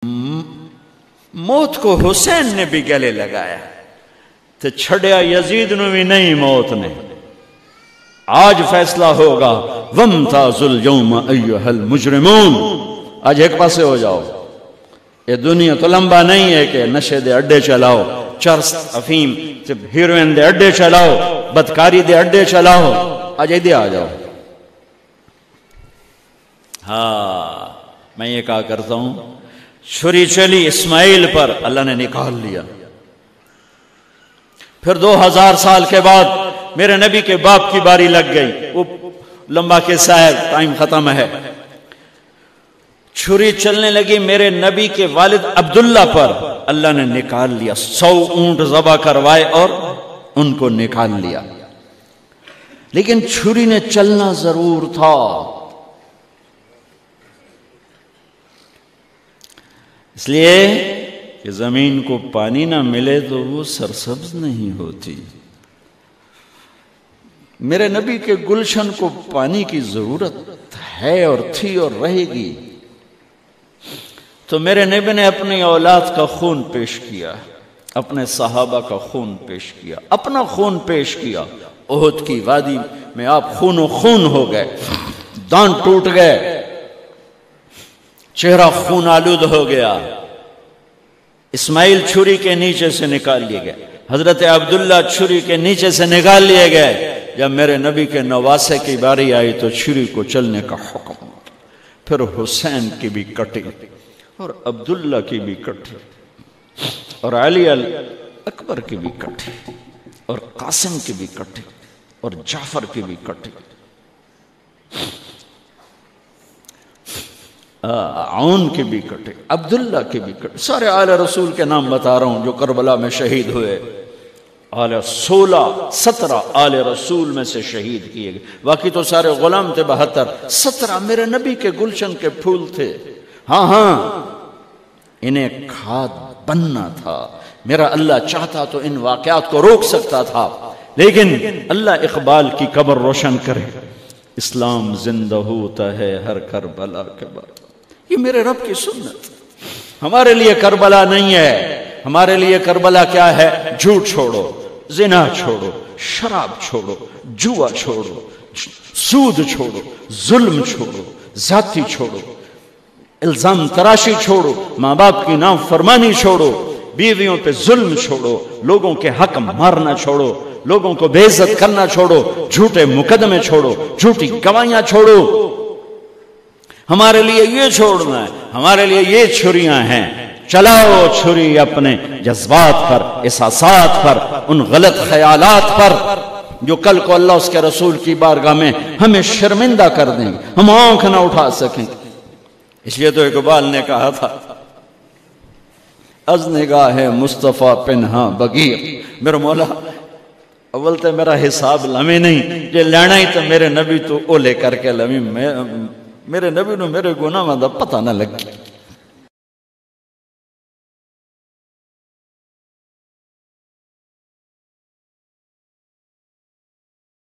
موت کو حسین نے بھی گلے لگایا تو چھڑیا یزید نو بھی نہیں موت نے. آج فیصلہ ہوگا وَامْتَازُوا الْيَوْمَ أَيُّهَا الْمُجْرِمُونَ. آج ایک پاسے ہو جاؤ. یہ دنیا تو لمبا نہیں ہے کہ نشے دے اڈے چلاؤ، چرس افیم ہیروین دے اڈے چلاؤ، بدکاری دے اڈے چلاؤ. آج ایدے آ جاؤ. ہاں میں یہ کہا کرتا ہوں، چھری چلی اسماعیل پر، اللہ نے نکال لیا. پھر 2000 سال کے بعد میرے نبی کے باپ کی باری لگ گئی. وہ لمبا قصہ ہے، ٹائم ختم ہے. چھری چلنے لگی میرے نبی کے والد عبداللہ پر، اللہ نے نکال لیا. 100 اونٹ ذبح کروائے اور ان کو نکال لیا. لیکن چھری نے چلنا ضرور تھا. اس لیے کہ زمین کو پانی نہ ملے تو وہ سرسبز نہیں ہوتی. میرے نبی کے گلشن کو پانی کی ضرورت ہے اور تھی اور رہے گی. تو میرے نبی نے اپنی اولاد کا خون پیش کیا، اپنے صحابہ کا خون پیش کیا، اپنا خون پیش کیا. احد کی وادی میں آپ خون و خون ہو گئے، دان ٹوٹ گئے، چہرہ خون آلود ہو گیا. اسماعیل چھری کے نیچے سے نکال لیے گئے، حضرت عبداللہ چھری کے نیچے سے نکال لیے گئے. جب میرے نبی کے نواسے کی باری آئی تو چھری کو چلنے کا حکم. پھر حسین کی بھی کٹی اور عبداللہ کی بھی کٹی اور علی اکبر کی بھی کٹی اور قاسم کی بھی کٹی اور جعفر کی بھی کٹی، عون کی بھی کٹی، عبداللہ کی بھی کٹی. سارے آل رسول کے نام بتا رہا ہوں جو کربلا میں شہید ہوئے. 17 آل رسول میں سے شہید کیے گئے. باقی تو سارے غلام تھے. 17 میرے نبی کے گلشن کے پھول تھے. ہاں انہیں کھاد بننا تھا. میرا اللہ چاہتا تو ان واقعات کو روک سکتا تھا، لیکن اللہ اقبال کی قبر روشن کرے. اسلام زندہ ہوتا ہے ہر کربلا کے بعد. یہ میرے رب کی سنت. ہمارے لیے کربلا نہیں ہے. ہمارے لیے کربلا کیا ہے؟ جھوٹ چھوڑو، زنا چھوڑو، شراب چھوڑو، جوا چھوڑو، سود چھوڑو، ظلم چھوڑو، ذاتی چھوڑو، الزام تراشی چھوڑو، ماں باپ کی نافرمانی چھوڑو، بیویوں پہ ظلم چھوڑو، لوگوں کے حق مارنا چھوڑو، لوگوں کو بے عزت کرنا چھوڑو، جھوٹے مقدمے چھوڑو، جھوٹی گواہیاں چھوڑو. ہمارے لیے یہ چھوڑنا ہے. ہمارے لیے یہ چھریاں ہیں. چلاؤ چھری اپنے جذبات پر، احساسات پر، ان غلط خیالات پر جو کل کو اللہ اس کے رسول کی بارگاہ میں ہمیں شرمندہ کر دیں گے، ہم آنکھ نہ اٹھا سکیں. اس لیے تو اقبال نے کہا تھا از نگاہ مصطفیٰ پنہاں بغیر. میرا مولا اول تے میرا حساب لمے نہیں، یہ لینا ہی تو میرے نبی تو او لے کر کے لمی. میرے نبی نو میرے گناہ دا پتہ نہ لگی.